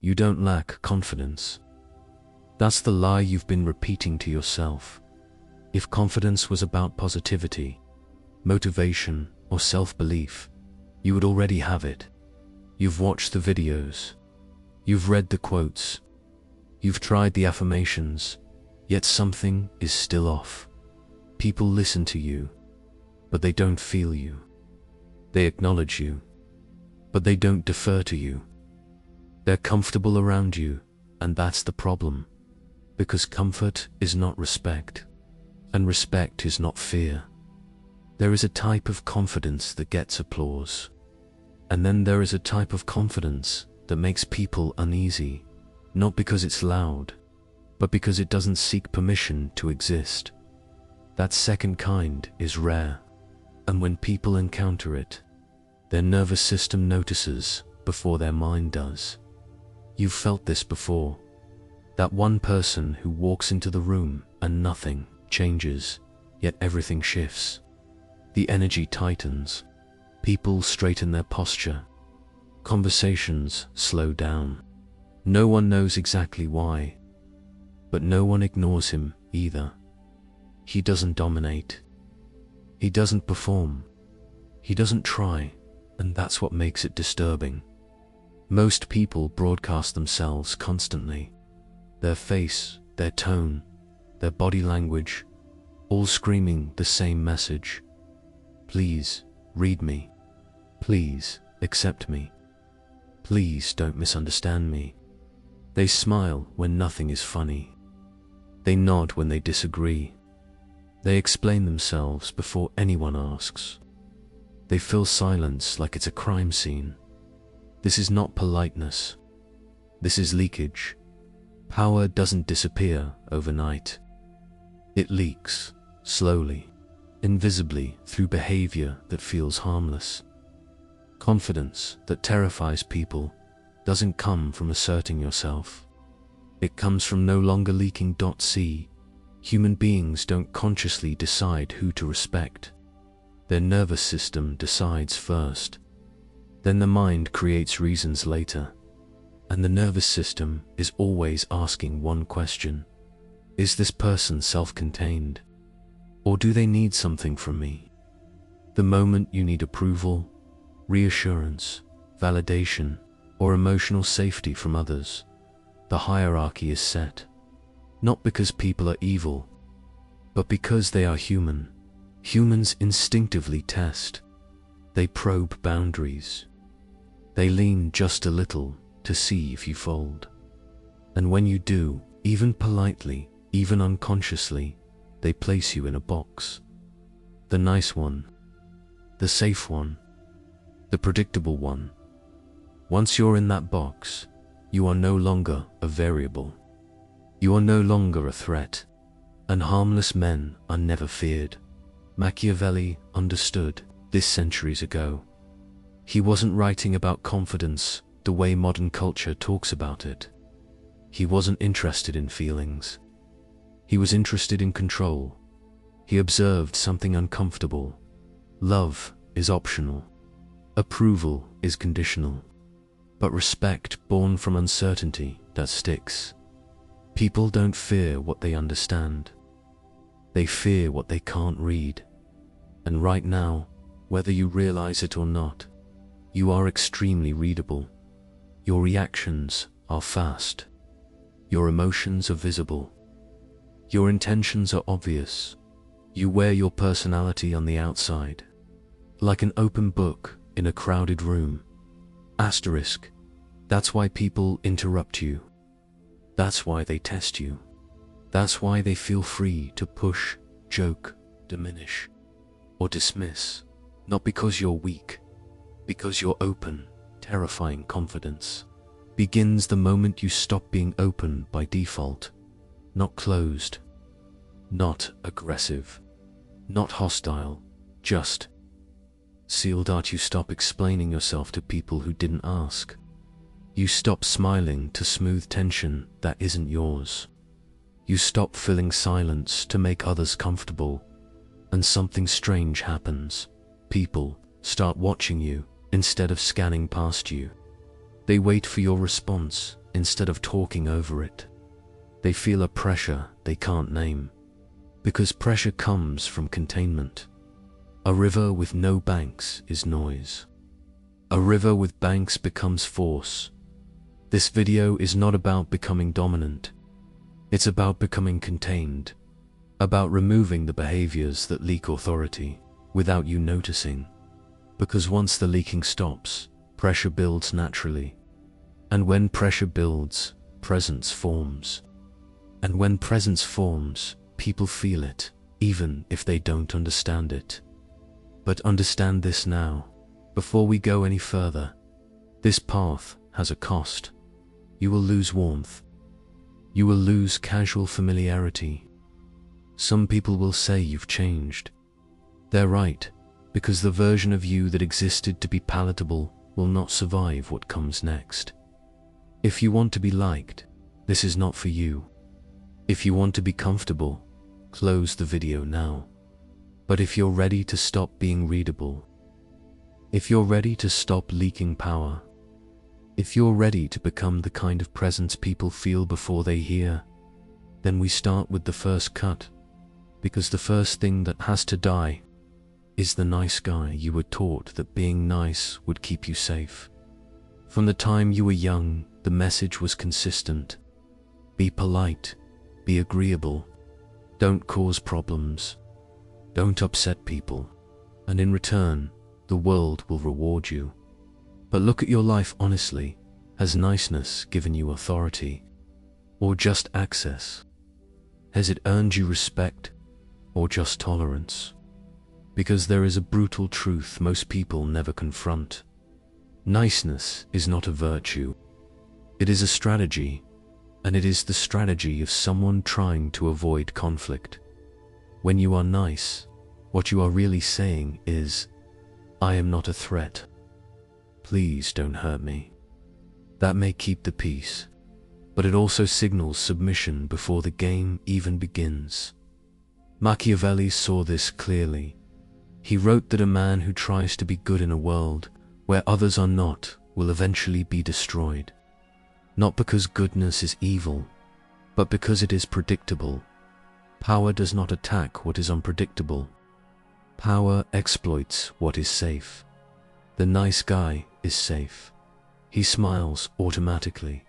you don't lack confidence. That's the lie you've been repeating to yourself. If confidence was about positivity, motivation, or self-belief, you would already have it. You've watched the videos. You've read the quotes. You've tried the affirmations, yet something is still off. People listen to you, but they don't feel you. They acknowledge you, but they don't defer to you. They're comfortable around you, and that's the problem. Because comfort is not respect, and respect is not fear. There is a type of confidence that gets applause, and then there is a type of confidence that makes people uneasy, not because it's loud, but because it doesn't seek permission to exist. That second kind is rare, and when people encounter it, their nervous system notices before their mind does. You've felt this before. That one person who walks into the room and nothing changes, yet everything shifts. The energy tightens. People straighten their posture. Conversations slow down. No one knows exactly why, but no one ignores him either. He doesn't dominate. He doesn't perform. He doesn't try, and that's what makes it disturbing. Most people broadcast themselves constantly. Their face, their tone, their body language, all screaming the same message. Please, read me. Please, accept me. Please don't misunderstand me. They smile when nothing is funny. They nod when they disagree. They explain themselves before anyone asks. They fill silence like it's a crime scene. This is not politeness. This is leakage. Power doesn't disappear overnight. It leaks, slowly, invisibly through behavior that feels harmless. Confidence that terrifies people doesn't come from asserting yourself. It comes from no longer leaking. See, human beings don't consciously decide who to respect. Their nervous system decides first. Then the mind creates reasons later. And the nervous system is always asking one question. Is this person self-contained? Or do they need something from me? The moment you need approval, reassurance, validation, or emotional safety from others, the hierarchy is set. Not because people are evil, but because they are human. Humans instinctively test. They probe boundaries. They lean just a little to see if you fold. And when you do, even politely, even unconsciously, they place you in a box. The nice one, the safe one, the predictable one. Once you're in that box, you are no longer a variable. You are no longer a threat, and harmless men are never feared. Machiavelli understood this centuries ago. He wasn't writing about confidence the way modern culture talks about it. He wasn't interested in feelings. He was interested in control. He observed something uncomfortable. Love is optional. Approval is conditional. But respect born from uncertainty, that sticks. People don't fear what they understand. They fear what they can't read. And right now, whether you realize it or not, you are extremely readable. Your reactions are fast. Your emotions are visible. Your intentions are obvious. You wear your personality on the outside, like an open book in a crowded room. Asterisk. That's why people interrupt you. That's why they test you. That's why they feel free to push, joke, diminish, or dismiss. Not because you're weak, because your open, terrifying confidence begins the moment you stop being open by default. Not closed, not aggressive, not hostile, just sealed. You stop explaining yourself to people who didn't ask. You stop smiling to smooth tension that isn't yours. You stop filling silence to make others comfortable, and something strange happens. People start watching you instead of scanning past you. They wait for your response instead of talking over it. They feel a pressure they can't name, because pressure comes from containment. A river with no banks is noise. A river with banks becomes force. This video is not about becoming dominant. It's about becoming contained, about removing the behaviors that leak authority without you noticing. Because once the leaking stops, pressure builds naturally. And when pressure builds, presence forms. And when presence forms, people feel it, even if they don't understand it. But understand this now, before we go any further. This path has a cost. You will lose warmth. You will lose casual familiarity. Some people will say you've changed. They're right, because the version of you that existed to be palatable will not survive what comes next. If you want to be liked, this is not for you. If you want to be comfortable, close the video now. But if you're ready to stop being readable, if you're ready to stop leaking power, if you're ready to become the kind of presence people feel before they hear, then we start with the first cut, because the first thing that has to die is the nice guy you were taught that being nice would keep you safe. From the time you were young, the message was consistent. Be polite, be agreeable, don't cause problems, don't upset people, and in return, the world will reward you. But look at your life honestly. Has niceness given you authority, or just access? Has it earned you respect, or just tolerance? Because there is a brutal truth most people never confront. Niceness is not a virtue. It is a strategy, and it is the strategy of someone trying to avoid conflict. When you are nice, what you are really saying is, I am not a threat. Please don't hurt me. That may keep the peace, but it also signals submission before the game even begins. Machiavelli saw this clearly. He wrote that a man who tries to be good in a world where others are not will eventually be destroyed. Not because goodness is evil, but because it is predictable. Power does not attack what is unpredictable. Power exploits what is safe. The nice guy is safe. He smiles automatically.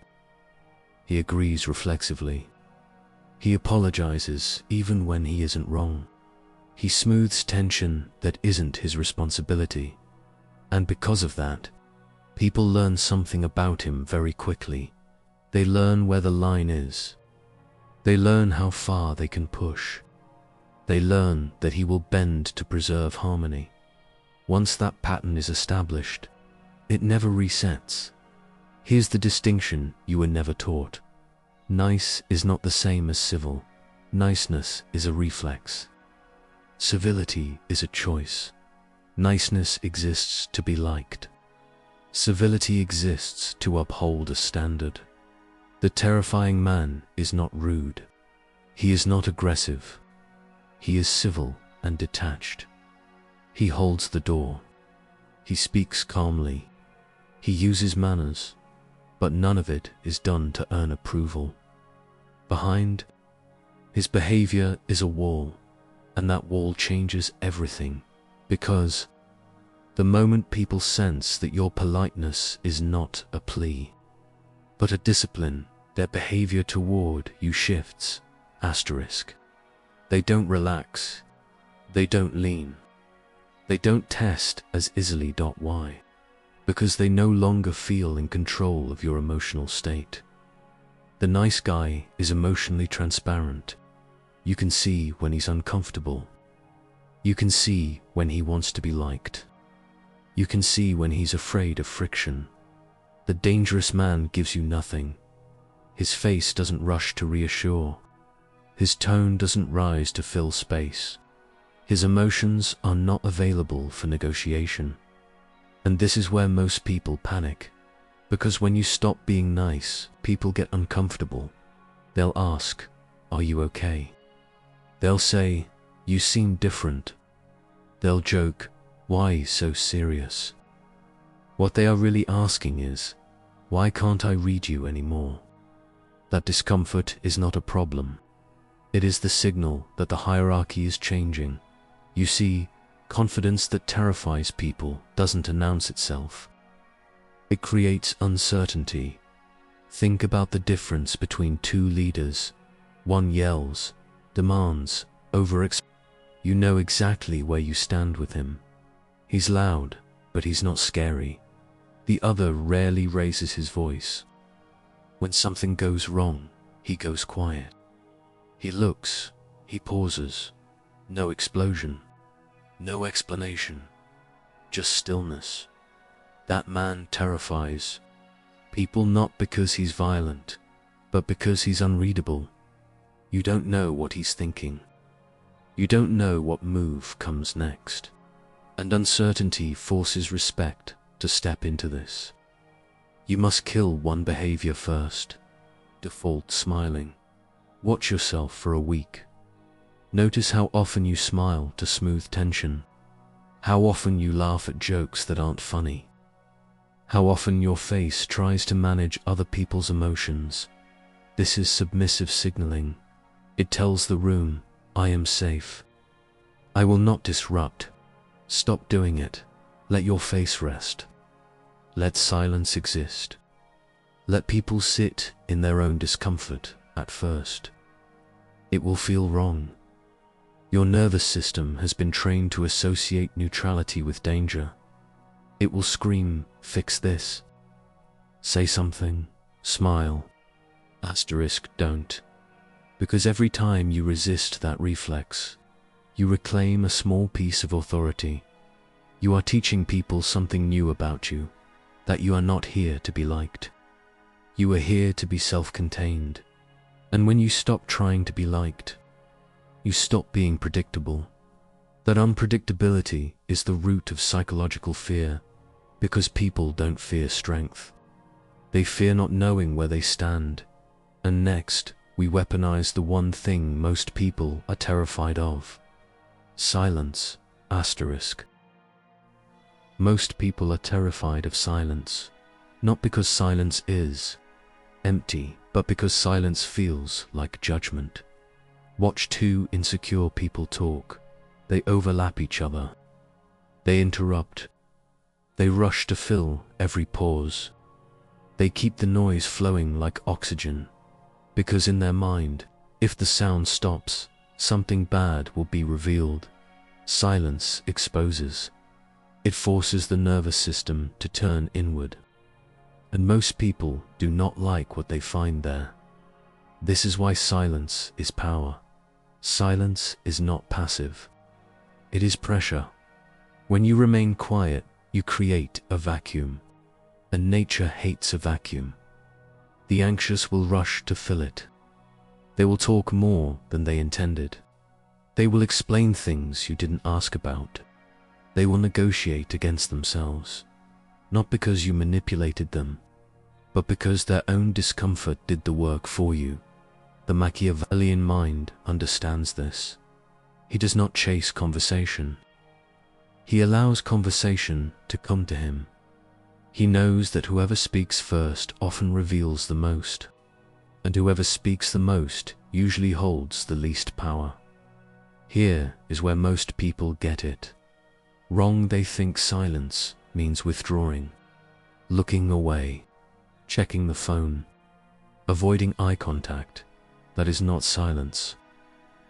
He agrees reflexively. He apologizes even when he isn't wrong. He smooths tension that isn't his responsibility. And because of that, people learn something about him very quickly. They learn where the line is. They learn how far they can push. They learn that he will bend to preserve harmony. Once that pattern is established, it never resets. Here's the distinction you were never taught. Nice is not the same as civil. Niceness is a reflex. Civility is a choice. Niceness exists to be liked. Civility exists to uphold a standard. The terrifying man is not rude. He is not aggressive. He is civil and detached. He holds the door. He speaks calmly. He uses manners, but none of it is done to earn approval. Behind his behavior is a wall, and that wall changes everything, because the moment people sense that your politeness is not a plea, but a discipline, their behavior toward you shifts. Asterisk. They don't relax. They don't lean. They don't test as easily. Why? Because they no longer feel in control of your emotional state. The nice guy is emotionally transparent. You can see when he's uncomfortable. You can see when he wants to be liked. You can see when he's afraid of friction. The dangerous man gives you nothing. His face doesn't rush to reassure. His tone doesn't rise to fill space. His emotions are not available for negotiation. And this is where most people panic. Because when you stop being nice, people get uncomfortable. They'll ask, "Are you okay?" They'll say, "You seem different." They'll joke, "Why so serious?" What they are really asking is, Why can't I read you anymore? That discomfort is not a problem. It is the signal that the hierarchy is changing. You see, confidence that terrifies people doesn't announce itself. It creates uncertainty. Think about the difference between two leaders. One yells, demands, you know exactly where you stand with him. He's loud, but he's not scary. The other rarely raises his voice. When something goes wrong, he goes quiet. He looks, he pauses. No explosion, no explanation, just stillness. That man terrifies people not because he's violent, but because he's unreadable. You don't know what he's thinking. You don't know what move comes next. And uncertainty forces respect to step into this. You must kill one behavior first. Default smiling. Watch yourself for a week. Notice how often you smile to smooth tension. How often you laugh at jokes that aren't funny. How often your face tries to manage other people's emotions. This is submissive signaling. It tells the room, I am safe. I will not disrupt. Stop doing it. Let your face rest. Let silence exist. Let people sit in their own discomfort at first. It will feel wrong. Your nervous system has been trained to associate neutrality with danger. It will scream, fix this. Say something, smile. Don't. Because every time you resist that reflex, you reclaim a small piece of authority. You are teaching people something new about you, that you are not here to be liked. You are here to be self-contained. And when you stop trying to be liked, you stop being predictable. That unpredictability is the root of psychological fear, because people don't fear strength. They fear not knowing where they stand. And next, we weaponize the one thing most people are terrified of. Silence. Most people are terrified of silence, not because silence is empty, but because silence feels like judgment. Watch two insecure people talk. They overlap each other. They interrupt. They rush to fill every pause. They keep the noise flowing like oxygen, because in their mind, if the sound stops, something bad will be revealed. Silence exposes. It forces the nervous system to turn inward. And most people do not like what they find there. This is why silence is power. Silence is not passive. It is pressure. When you remain quiet, you create a vacuum. And nature hates a vacuum. The anxious will rush to fill it. They will talk more than they intended. They will explain things you didn't ask about. They will negotiate against themselves, not because you manipulated them, but because their own discomfort did the work for you. The Machiavellian mind understands this. He does not chase conversation. He allows conversation to come to him. He knows that whoever speaks first often reveals the most, and whoever speaks the most usually holds the least power. Here is where most people get it wrong. They think silence means withdrawing, looking away, checking the phone, avoiding eye contact. That is not silence.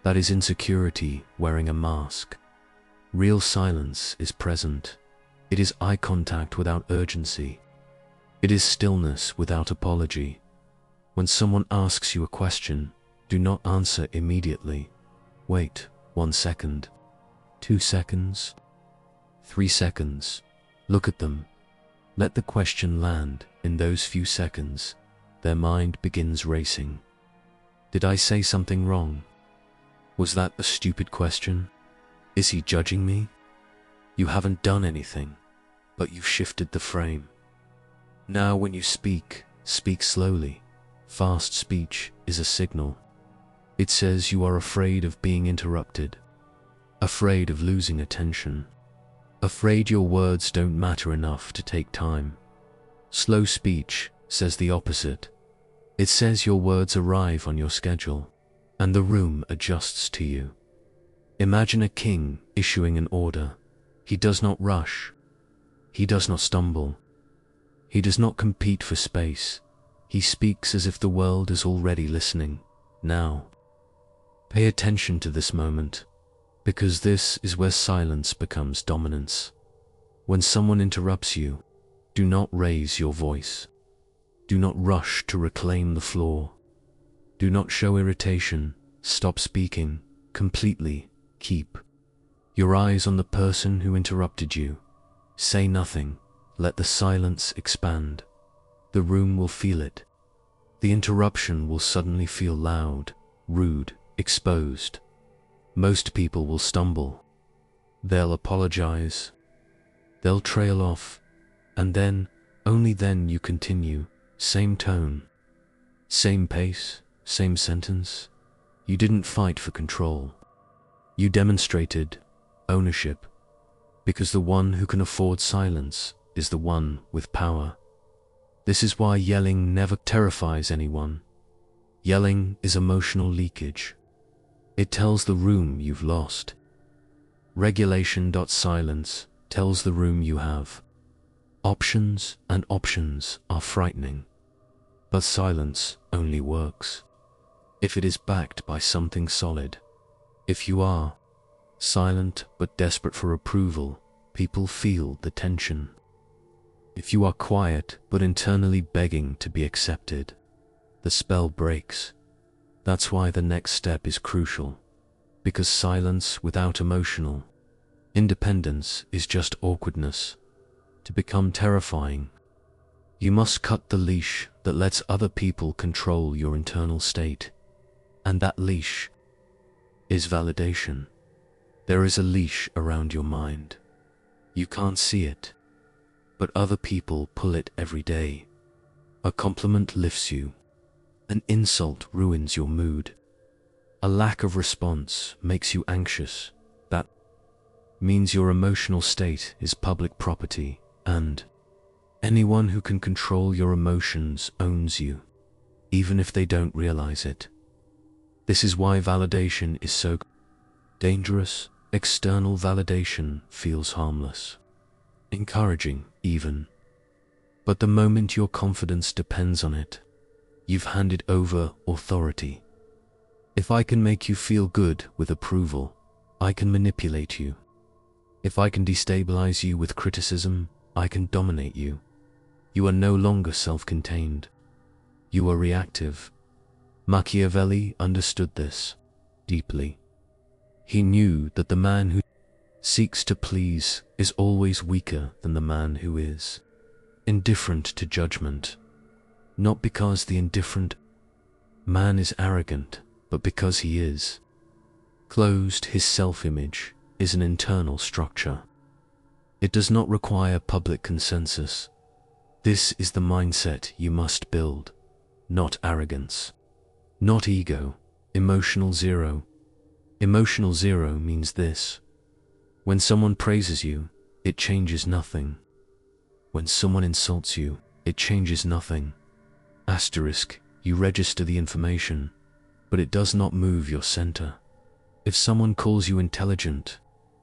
That is insecurity wearing a mask. Real silence is present. It is eye contact without urgency. It is stillness without apology. When someone asks you a question, do not answer immediately. Wait 1 second, 2 seconds, 3 seconds. Look at them. Let the question land. In those few seconds, their mind begins racing. Did I say something wrong? Was that a stupid question? Is he judging me? You haven't done anything, but you've shifted the frame. Now when you speak, speak slowly. Fast speech is a signal. It says you are afraid of being interrupted, afraid of losing attention, afraid your words don't matter enough to take time. Slow speech says the opposite. It says your words arrive on your schedule, and the room adjusts to you. Imagine a king issuing an order. He does not rush. He does not stumble. He does not compete for space. He speaks as if the world is already listening. Now, pay attention to this moment, because this is where silence becomes dominance. When someone interrupts you, do not raise your voice. Do not rush to reclaim the floor. Do not show irritation. Stop speaking completely. Keep your eyes on the person who interrupted you. Say nothing. Let the silence expand. The room will feel it. The interruption will suddenly feel loud, rude, exposed. Most people will stumble. They'll apologize. They'll trail off. And then, only then you continue. Same tone. Same pace. Same sentence. You didn't fight for control. You demonstrated ownership, because the one who can afford silence is the one with power. This is why yelling never terrifies anyone. Yelling is emotional leakage. It tells the room you've lost. Regulation.silence tells the room you have. Options and options are frightening, but silence only works if it is backed by something solid. If you are silent but desperate for approval, people feel the tension. If you are quiet but internally begging to be accepted, the spell breaks. That's why the next step is crucial, because silence without emotional independence is just awkwardness. To become terrifying, you must cut the leash that lets other people control your internal state, and that leash is validation. There is a leash around your mind. You can't see it, but other people pull it every day. A compliment lifts you. An insult ruins your mood. A lack of response makes you anxious. That means your emotional state is public property, and anyone who can control your emotions owns you, even if they don't realize it. This is why validation is so dangerous. External validation feels harmless, encouraging even. But the moment your confidence depends on it, you've handed over authority. If I can make you feel good with approval, I can manipulate you. If I can destabilize you with criticism, I can dominate you. You are no longer self-contained. You are reactive. Machiavelli understood this deeply. He knew that the man who seeks to please is always weaker than the man who is indifferent to judgment. Not because the indifferent man is arrogant, but because he is closed. His self-image is an internal structure. It does not require public consensus. This is the mindset you must build, not arrogance, not ego, emotional zero. Emotional zero means this: when someone praises you, it changes nothing. When someone insults you, it changes nothing. Asterisk, you register the information, but it does not move your center. If someone calls you intelligent,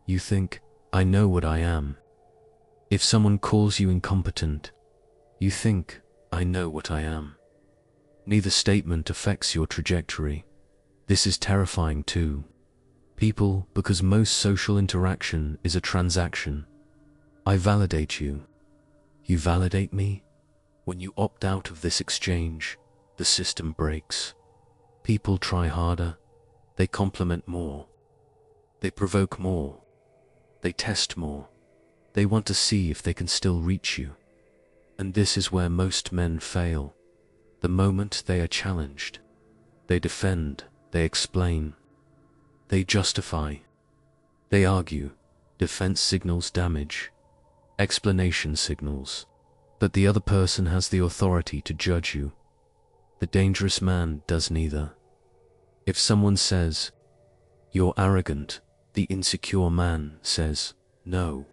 you think, I know what I am. If someone calls you incompetent, you think, I know what I am. Neither statement affects your trajectory. This is terrifying too. People, because most social interaction is a transaction. I validate you. You validate me. When you opt out of this exchange, the system breaks. People try harder. They compliment more. They provoke more. They test more. They want to see if they can still reach you. And this is where most men fail. The moment they are challenged, they defend, they explain, they justify, they argue. Defense signals damage. Explanation signals that the other person has the authority to judge you. The dangerous man does neither. If someone says, you're arrogant, the insecure man says, no,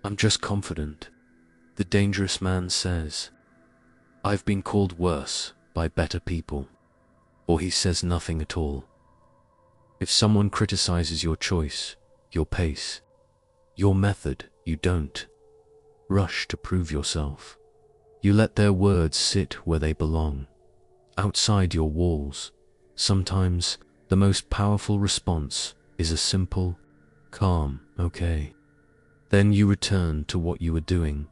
I'm just confident. The dangerous man says, I've been called worse by better people. Or he says nothing at all. If someone criticizes your choice, your pace, your method, you don't rush to prove yourself. You let their words sit where they belong, outside your walls. Sometimes the most powerful response is a simple, calm, okay. Then you return to what you were doing.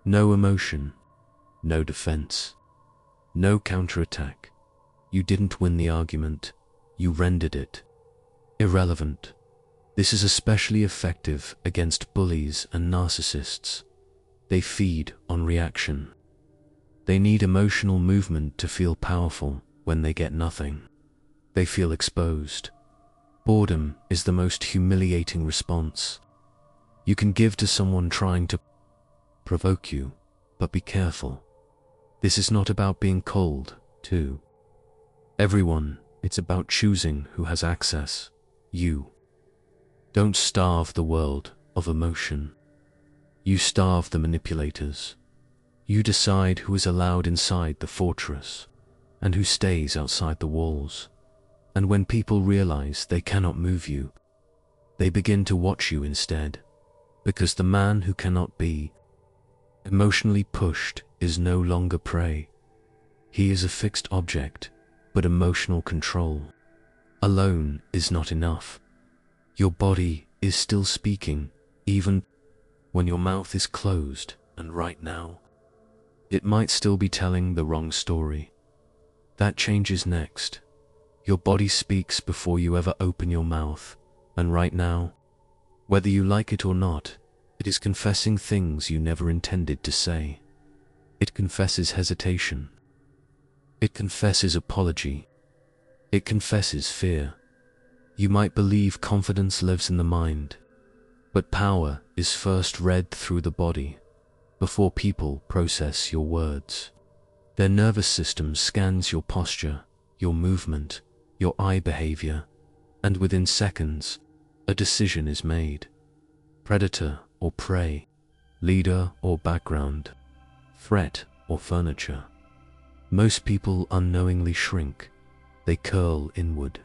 No emotion, no defense, no counterattack. You didn't win the argument, you rendered it irrelevant. This is especially effective against bullies and narcissists. They feed on reaction. They need emotional movement to feel powerful. When they get nothing, they feel exposed. Boredom is the most humiliating response you can give to someone trying to provoke you, but be careful. This is not about being cold to everyone, it's about choosing who has access. You don't starve the world of emotion. You starve the manipulators. You decide who is allowed inside the fortress and who stays outside the walls. And when people realize they cannot move you, they begin to watch you instead, because the man who cannot be emotionally pushed is no longer prey. He is a fixed object, but emotional control alone is not enough. Your body is still speaking, even when your mouth is closed, and right now, it might still be telling the wrong story. That changes next. Your body speaks before you ever open your mouth, and right now, whether you like it or not, it is confessing things you never intended to say. It confesses hesitation. It confesses apology. It confesses fear. You might believe confidence lives in the mind, but power is first read through the body before people process your words. Their nervous system scans your posture, your movement, your eye behavior, and within seconds, a decision is made. Predator or prey, leader or background, threat or furniture. Most people unknowingly shrink. They curl inward.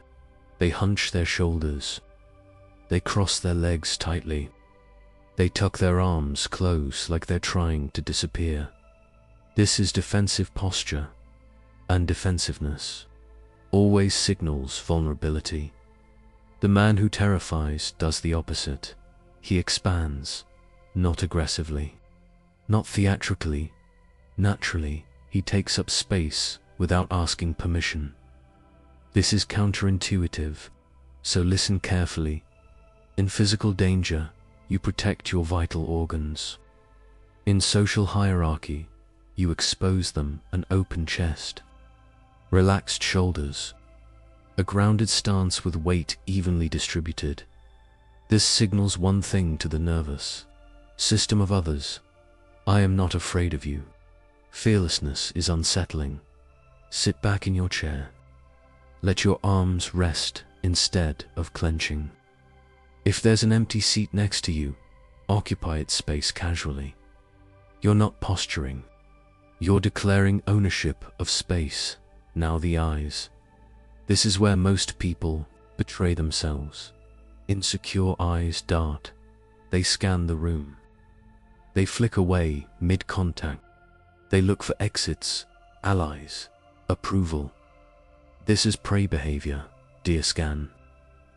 They hunch their shoulders. They cross their legs tightly. They tuck their arms close like they're trying to disappear. This is defensive posture, and defensiveness always signals vulnerability. The man who terrifies does the opposite. He expands, not aggressively, not theatrically, naturally. He takes up space without asking permission. This is counterintuitive, so listen carefully. In physical danger, you protect your vital organs. In social hierarchy, you expose them, an open chest, relaxed shoulders, a grounded stance with weight evenly distributed. This signals one thing to the nervous system of others: I am not afraid of you. Fearlessness is unsettling. Sit back in your chair. Let your arms rest instead of clenching. If there's an empty seat next to you, occupy its space casually. You're not posturing. You're declaring ownership of space. Now the eyes. This is where most people betray themselves. Insecure eyes dart. They scan the room. They flick away mid-contact. They look for exits, allies, approval. This is prey behavior. Deer scan.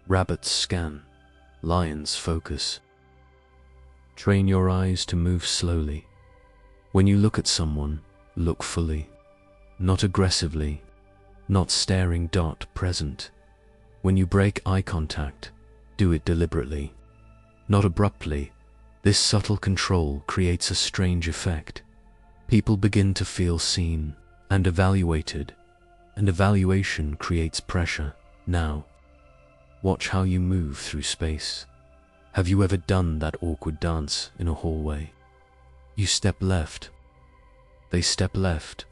Rabbits scan. Lions focus. Train your eyes to move slowly. When you look at someone, look fully. Not aggressively. Not staring. Present. When you break eye contact, do it deliberately. Not abruptly. This subtle control creates a strange effect. People begin to feel seen and evaluated, and evaluation creates pressure. Now, watch how you move through space. Have you ever done that awkward dance in a hallway? You step left. They step left.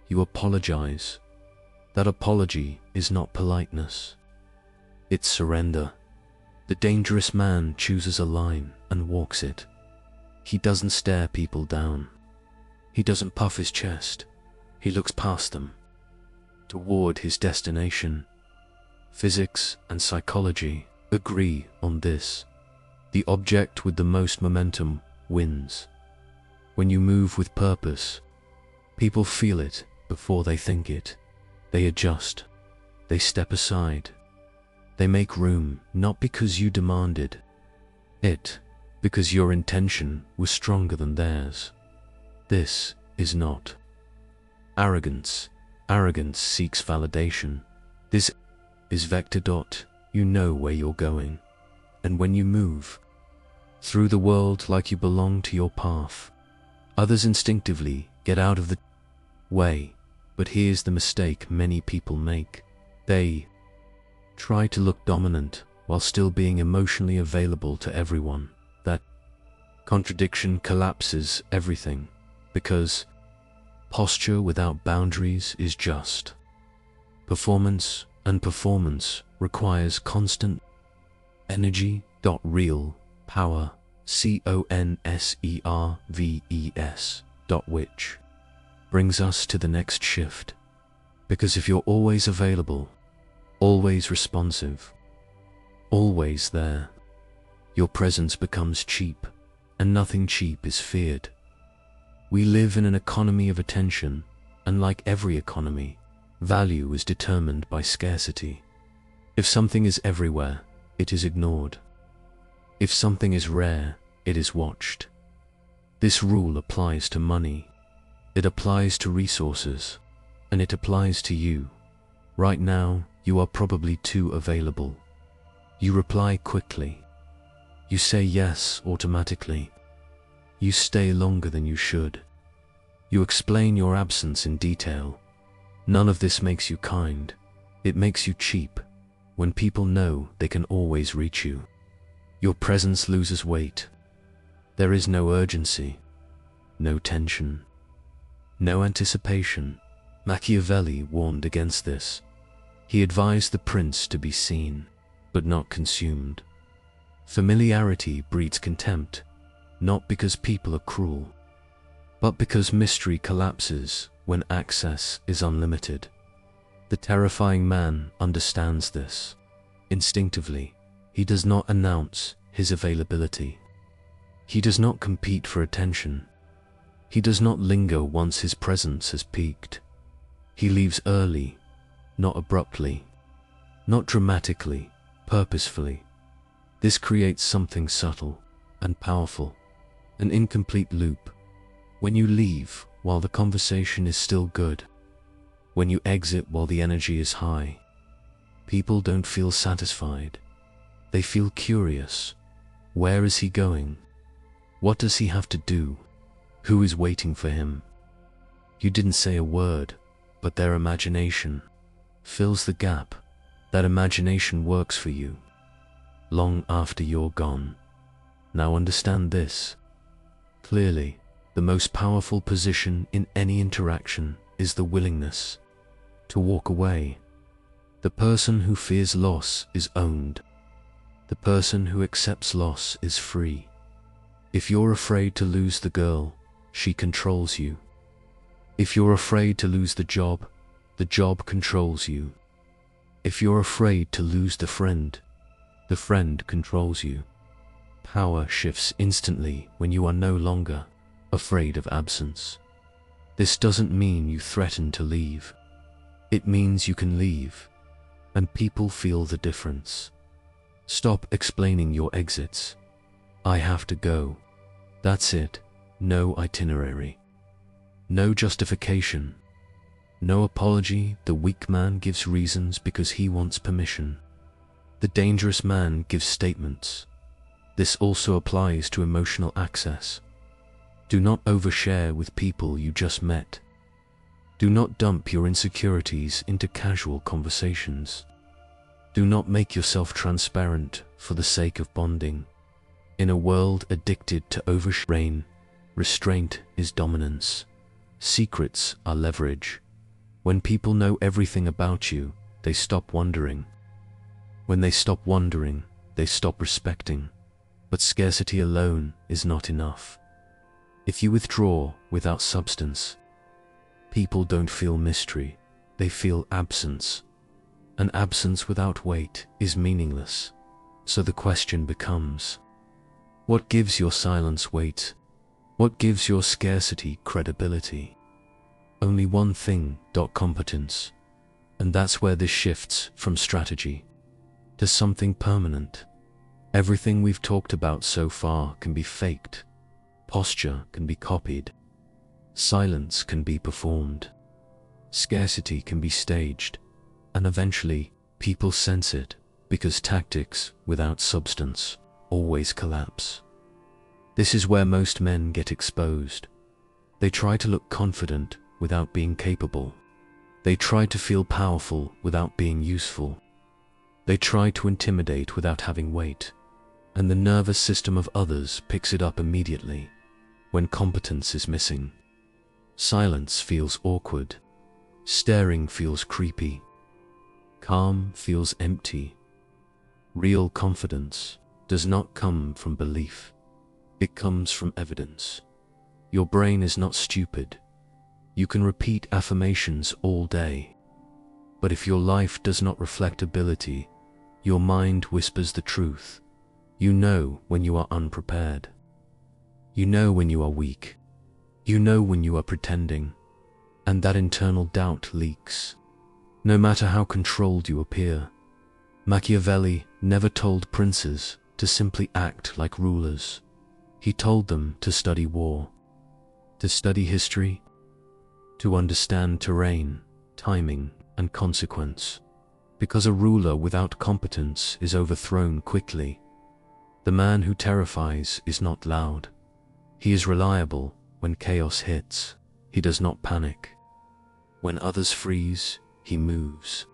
You apologize. That apology is not politeness. It's surrender. The dangerous man chooses a line and walks it. He doesn't stare people down. He doesn't puff his chest. He looks past them, toward his destination. Physics and psychology agree on this. The object with the most momentum wins. When you move with purpose, people feel it before they think it. They adjust. They step aside. They make room, not because you demanded it, because your intention was stronger than theirs. This is not arrogance. Arrogance seeks validation. This is vector. You know where you're going. And when you move through the world like you belong to your path, others instinctively get out of the way. But here's the mistake many people make. They try to look dominant while still being emotionally available to everyone. That contradiction collapses everything, because posture without boundaries is just performance, and performance requires constant energy. Real power, conserves. Which brings us to the next shift. Because if you're always available, always responsive, always there, your presence becomes cheap, and nothing cheap is feared. We live in an economy of attention, and like every economy, value is determined by scarcity. If something is everywhere, it is ignored. If something is rare, it is watched. This rule applies to money. It applies to resources, and it applies to you. Right now, you are probably too available. You reply quickly. You say yes automatically. You stay longer than you should. You explain your absence in detail. None of this makes you kind. It makes you cheap. When people know they can always reach you, your presence loses weight. There is no urgency, no tension, no anticipation. Machiavelli warned against this. He advised the prince to be seen, but not consumed. Familiarity breeds contempt, not because people are cruel, but because mystery collapses when access is unlimited. The terrifying man understands this. Instinctively, he does not announce his availability. He does not compete for attention. He does not linger once his presence has peaked. He leaves early, not abruptly, not dramatically, purposefully. This creates something subtle and powerful, an incomplete loop. When you leave while the conversation is still good, when you exit while the energy is high, people don't feel satisfied. They feel curious. Where is he going? What does he have to do? Who is waiting for him? You didn't say a word, but their imagination fills the gap. That imagination works for you long after you're gone. Now understand this clearly. The most powerful position in any interaction is the willingness to walk away. The person who fears loss is owned. The person who accepts loss is free. If you're afraid to lose the girl, she controls you. If you're afraid to lose the job controls you. If you're afraid to lose the friend controls you. Power shifts instantly when you are no longer afraid of absence. This doesn't mean you threaten to leave. It means you can leave, and people feel the difference. Stop explaining your exits. I have to go. That's it. No itinerary. No justification. No apology. The weak man gives reasons because he wants permission. The dangerous man gives statements. This also applies to emotional access. Do not overshare with people you just met. Do not dump your insecurities into casual conversations. Do not make yourself transparent for the sake of bonding. In a world addicted to oversharing, restraint is dominance. Secrets are leverage. When people know everything about you, they stop wondering. When they stop wondering, they stop respecting. But scarcity alone is not enough. If you withdraw without substance, people don't feel mystery, they feel absence. An absence without weight is meaningless. So the question becomes, what gives your silence weight? What gives your scarcity credibility? Only one thing, competence. And that's where this shifts from strategy to something permanent. Everything we've talked about so far can be faked. Posture can be copied. Silence can be performed. Scarcity can be staged. And eventually, people sense it, because tactics without substance always collapse. This is where most men get exposed. They try to look confident without being capable. They try to feel powerful without being useful. They try to intimidate without having weight. And the nervous system of others picks it up immediately when competence is missing. Silence feels awkward. Staring feels creepy. Calm feels empty. Real confidence does not come from belief. It comes from evidence. Your brain is not stupid. You can repeat affirmations all day. But if your life does not reflect ability, your mind whispers the truth. You know when you are unprepared. You know when you are weak. You know when you are pretending. And that internal doubt leaks. No matter how controlled you appear. Machiavelli never told princes to simply act like rulers. He told them to study war, to study history, to understand terrain, timing, and consequence. Because a ruler without competence is overthrown quickly. The man who terrifies is not loud. He is reliable when chaos hits. He does not panic. When others freeze, he moves.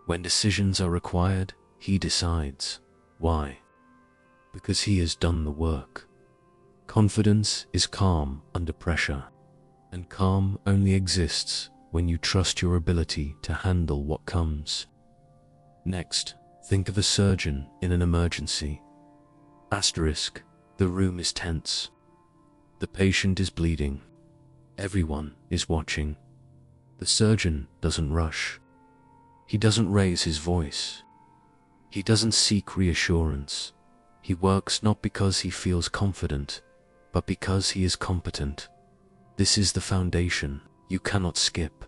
When decisions are required, he decides. Why? Because he has done the work. Confidence is calm under pressure, and calm only exists when you trust your ability to handle what comes. Next, think of a surgeon in an emergency. Asterisk, the room is tense. The patient is bleeding. Everyone is watching. The surgeon doesn't rush. He doesn't raise his voice. He doesn't seek reassurance. He works not because he feels confident, but because he is competent. This is the foundation you cannot skip.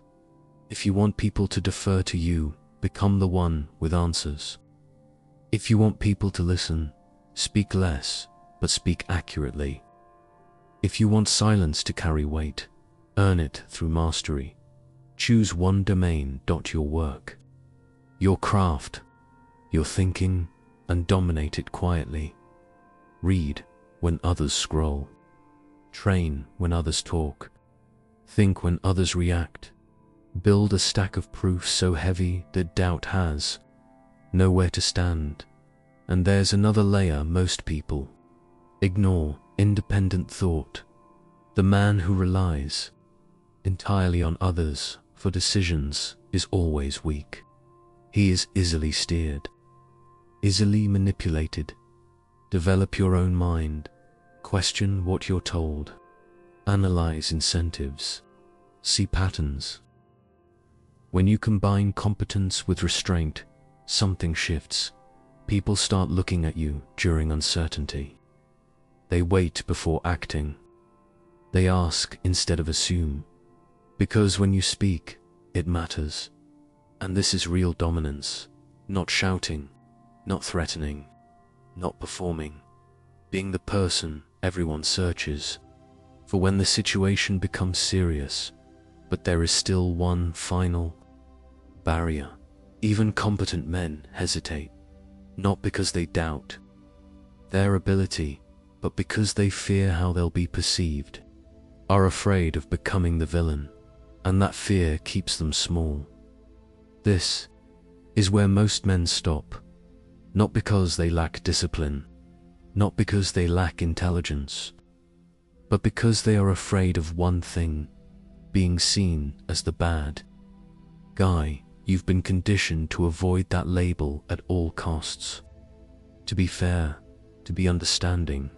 If you want people to defer to you, become the one with answers. If you want people to listen, speak less, but speak accurately. If you want silence to carry weight, earn it through mastery. Choose one domain. Your work, your craft, your thinking, and dominate it quietly. Read when others scroll. Train when others talk. Think when others react. Build a stack of proof so heavy that doubt has nowhere to stand. And there's another layer most people ignore: independent thought. The man who relies entirely on others for decisions is always weak. He is easily steered, easily manipulated. Develop your own mind. Question what you're told. Analyze incentives. See patterns. When you combine competence with restraint, something shifts. People start looking at you during uncertainty. They wait before acting. They ask instead of assume. Because when you speak, it matters. And this is real dominance. Not shouting, not threatening, not performing. Being the person everyone searches for when the situation becomes serious. But there is still one final barrier. Even competent men hesitate, not because they doubt their ability, but because they fear how they'll be perceived, are afraid of becoming the villain, and that fear keeps them small. This is where most men stop, not because they lack discipline, not because they lack intelligence, but because they are afraid of one thing: being seen as the bad guy. You've been conditioned to avoid that label at all costs. To be fair, to be understanding,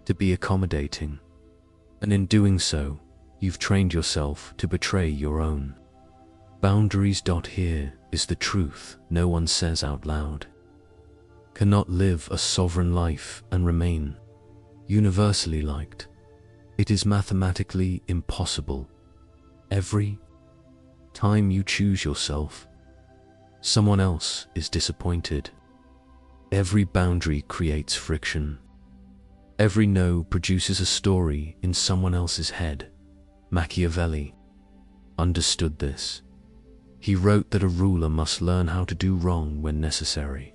to be accommodating. And in doing so, you've trained yourself to betray your own boundaries. Here is the truth no one says out loud. Cannot live a sovereign life and remain universally liked. It is mathematically impossible. Every time you choose yourself, someone else is disappointed. Every boundary creates friction. Every no produces a story in someone else's head. Machiavelli understood this. He wrote that a ruler must learn how to do wrong when necessary.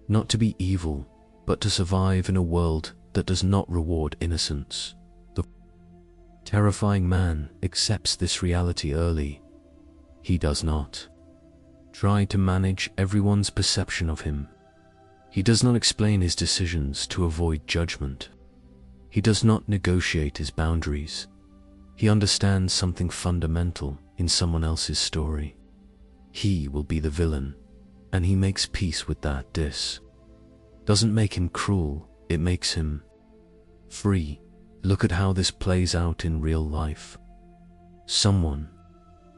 Not to be evil, but to survive in a world that does not reward innocence. The terrifying man accepts this reality early. He does not try to manage everyone's perception of him. He does not explain his decisions to avoid judgment. He does not negotiate his boundaries. He understands something fundamental in someone else's story. He will be the villain, and he makes peace with that. This doesn't make him cruel, it makes him free. Look at how this plays out in real life. Someone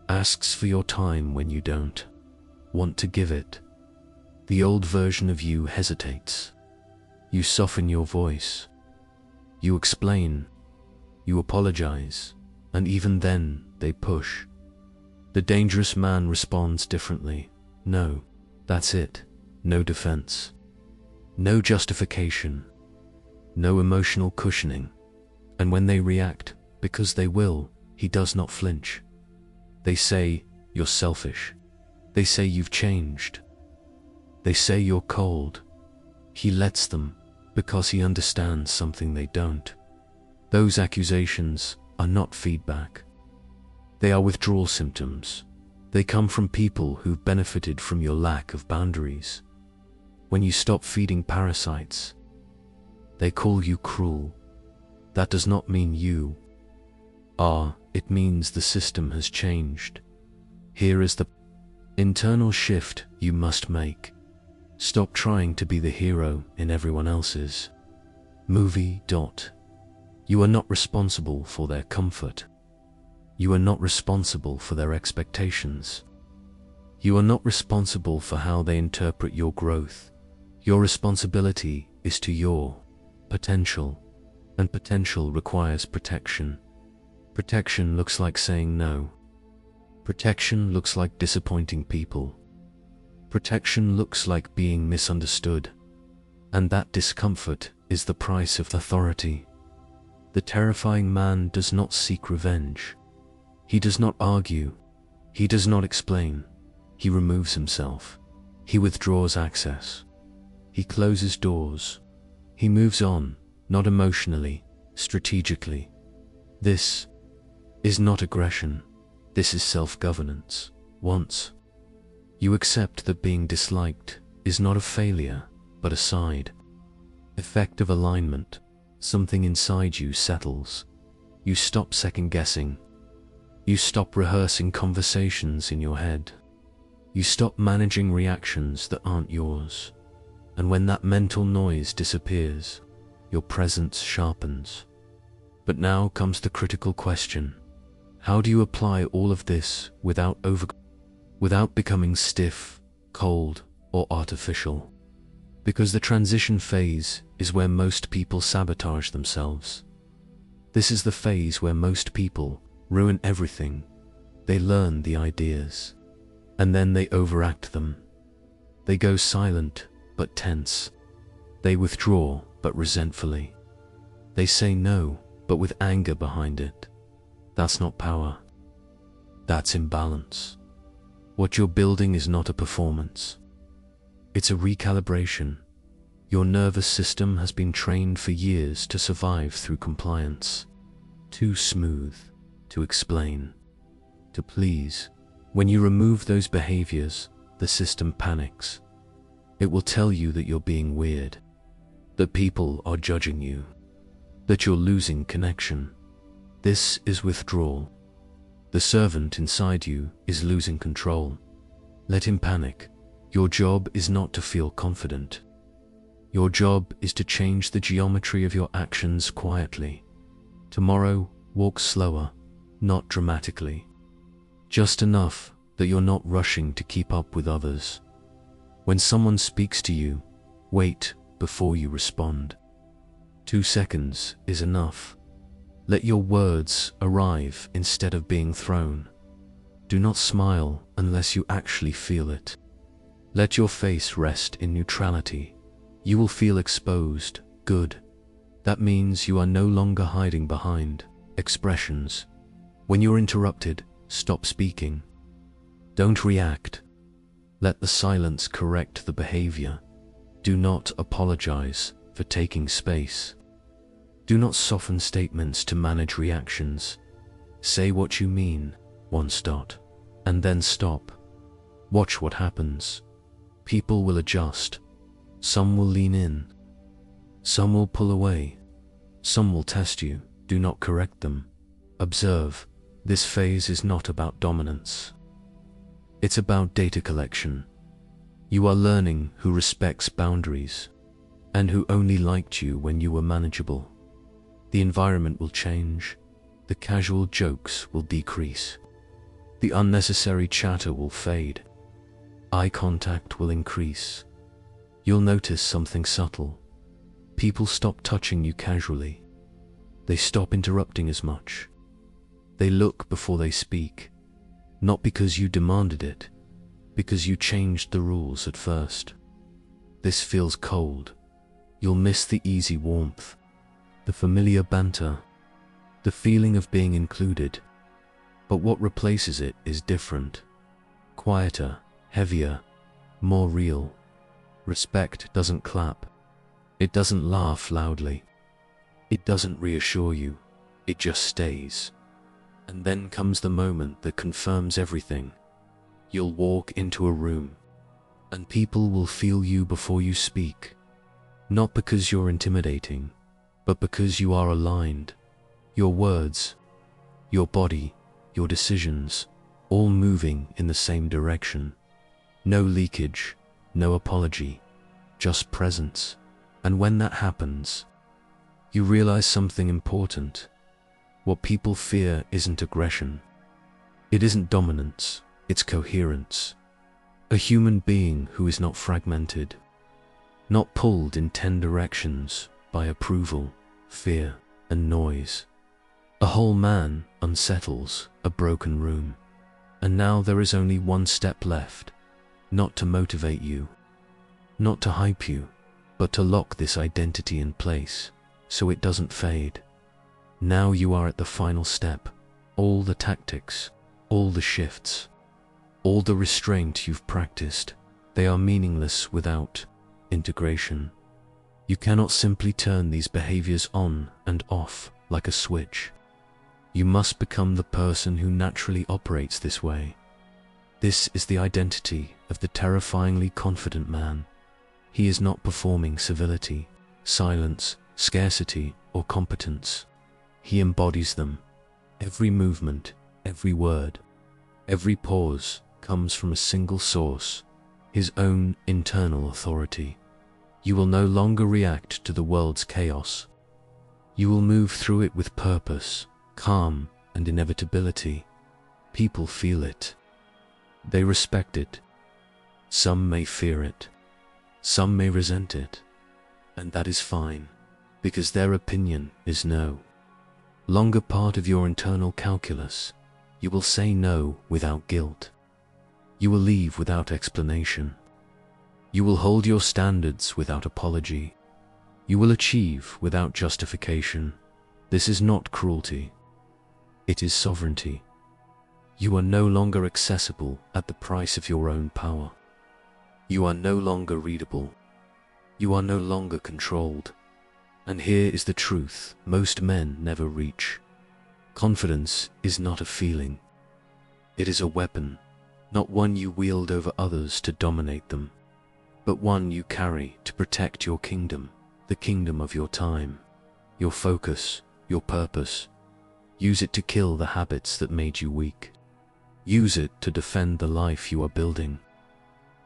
asks for your time when you don't want to give it. The old version of you hesitates. You soften your voice. You explain. You apologize. And even then, they push. The dangerous man responds differently. No, that's it. No defense. No justification. No emotional cushioning. And when they react, because they will, he does not flinch. They say, you're selfish. They say you've changed. They say you're cold. He lets them, because he understands something they don't. Those accusations are not feedback. They are withdrawal symptoms. They come from people who've benefited from your lack of boundaries. When you stop feeding parasites, they call you cruel. That does not mean you are, it means the system has changed. Here is the internal shift you must make. Stop trying to be the hero in everyone else's movie. You are not responsible for their comfort. You are not responsible for their expectations. You are not responsible for how they interpret your growth. Your responsibility is to your potential, and potential requires protection. Protection looks like saying no. Protection looks like disappointing people. Protection looks like being misunderstood. And that discomfort is the price of authority. The terrifying man does not seek revenge. He does not argue. He does not explain. He removes himself. He withdraws access. He closes doors. He moves on, not emotionally, strategically. This is not aggression. This is self-governance. Once you accept that being disliked is not a failure, but a side effect of alignment, something inside you settles. You stop second-guessing. You stop rehearsing conversations in your head. You stop managing reactions that aren't yours. And when that mental noise disappears, your presence sharpens. But now comes the critical question. How do you apply all of this without becoming stiff, cold, or artificial? Because the transition phase is where most people sabotage themselves. This is the phase where most people ruin everything. They learn the ideas, and then they overact them. They go silent, but tense. They withdraw, but resentfully. They say no, but with anger behind it. That's not power. That's imbalance. What you're building is not a performance. It's a recalibration. Your nervous system has been trained for years to survive through compliance. Too smooth, to explain, to please. When you remove those behaviors, the system panics. It will tell you that you're being weird, that people are judging you, that you're losing connection. This is withdrawal. The servant inside you is losing control. Let him panic. Your job is not to feel confident. Your job is to change the geometry of your actions quietly. Tomorrow, Walk slower, not dramatically. Just enough that you're not rushing to keep up with others. When someone speaks to you, wait before you respond. 2 seconds is enough. Let your words arrive instead of being thrown. Do not smile unless you actually feel it. Let your face rest in neutrality. You will feel exposed. Good. That means you are no longer hiding behind expressions. When you're interrupted, stop speaking. Don't react. Let the silence correct the behavior. Do not apologize for taking space. Do not soften statements to manage reactions. Say what you mean, once. And then stop. Watch what happens. People will adjust. Some will lean in. Some will pull away. Some will test you. Do not correct them. Observe. This phase is not about dominance. It's about data collection. You are learning who respects boundaries and who only liked you when you were manageable. The environment will change. The casual jokes will decrease. The unnecessary chatter will fade. Eye contact will increase. You'll notice something subtle. People stop touching you casually. They stop interrupting as much. They look before they speak, not because you demanded it, because you changed the rules at first. This feels cold. You'll miss the easy warmth, the familiar banter, the feeling of being included. But what replaces it is different, quieter, heavier, more real. Respect doesn't clap. It doesn't laugh loudly. It doesn't reassure you. It just stays. And then comes the moment that confirms everything. You'll walk into a room, and people will feel you before you speak. Not because you're intimidating, but because you are aligned. Your words, your body, your decisions, all moving in the same direction. No leakage, no apology, just presence. And when that happens, you realize something important. What people fear isn't aggression. It isn't dominance, it's coherence. A human being who is not fragmented, not pulled in 10 directions by approval, fear, and noise. A whole man unsettles a broken room. And now there is only one step left, not to motivate you, not to hype you, but to lock this identity in place so it doesn't fade. Now you are at the final step. All the tactics, all the shifts, all the restraint you've practiced, they are meaningless without integration. You cannot simply turn these behaviors on and off like a switch. You must become the person who naturally operates this way. This is the identity of the terrifyingly confident man. He is not performing civility, silence, scarcity, or competence. He embodies them. Every movement, every word, every pause comes from a single source, his own internal authority. You will no longer react to the world's chaos. You will move through it with purpose, calm, and inevitability. People feel it. They respect it. Some may fear it. Some may resent it. And that is fine, because their opinion is no longer part of your internal calculus. You will say no without guilt. You will leave without explanation. You will hold your standards without apology. You will achieve without justification. This is not cruelty. It is sovereignty. You are no longer accessible at the price of your own power. You are no longer readable. You are no longer controlled. And here is the truth most men never reach. Confidence is not a feeling. It is a weapon, not one you wield over others to dominate them, but one you carry to protect your kingdom, the kingdom of your time, your focus, your purpose. Use it to kill the habits that made you weak. Use it to defend the life you are building.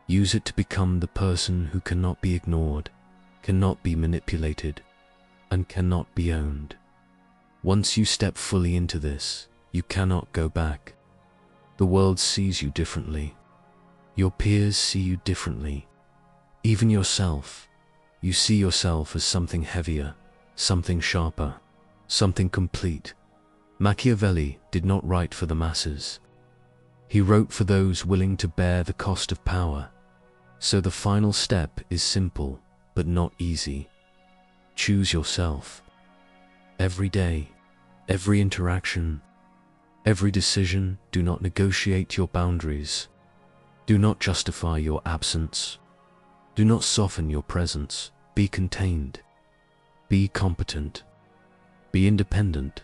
Use it to become the person who cannot be ignored, cannot be manipulated, and cannot be owned. Once you step fully into this, you cannot go back. The world sees you differently. Your peers see you differently. Even yourself. You see yourself as something heavier, something sharper, something complete. Machiavelli did not write for the masses. He wrote for those willing to bear the cost of power. So the final step is simple, but not easy. Choose yourself. Every day, every interaction, every decision. Do not negotiate your boundaries. Do not justify your absence. Do not soften your presence. Be contained. Be competent. Be independent.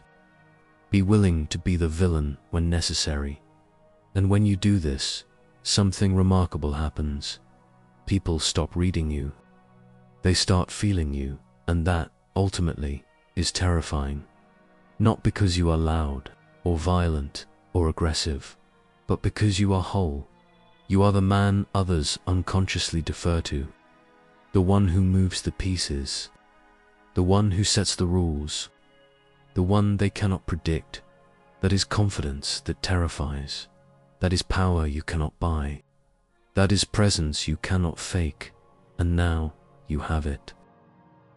Be willing to be the villain when necessary. And when you do this, something remarkable happens. People stop reading you. They start feeling you, and that, ultimately, is terrifying. Not because you are loud, or violent, or aggressive, but because you are whole. You are the man others unconsciously defer to. The one who moves the pieces. The one who sets the rules. The one they cannot predict. That is confidence that terrifies. That is power you cannot buy. That is presence you cannot fake. And now you have it.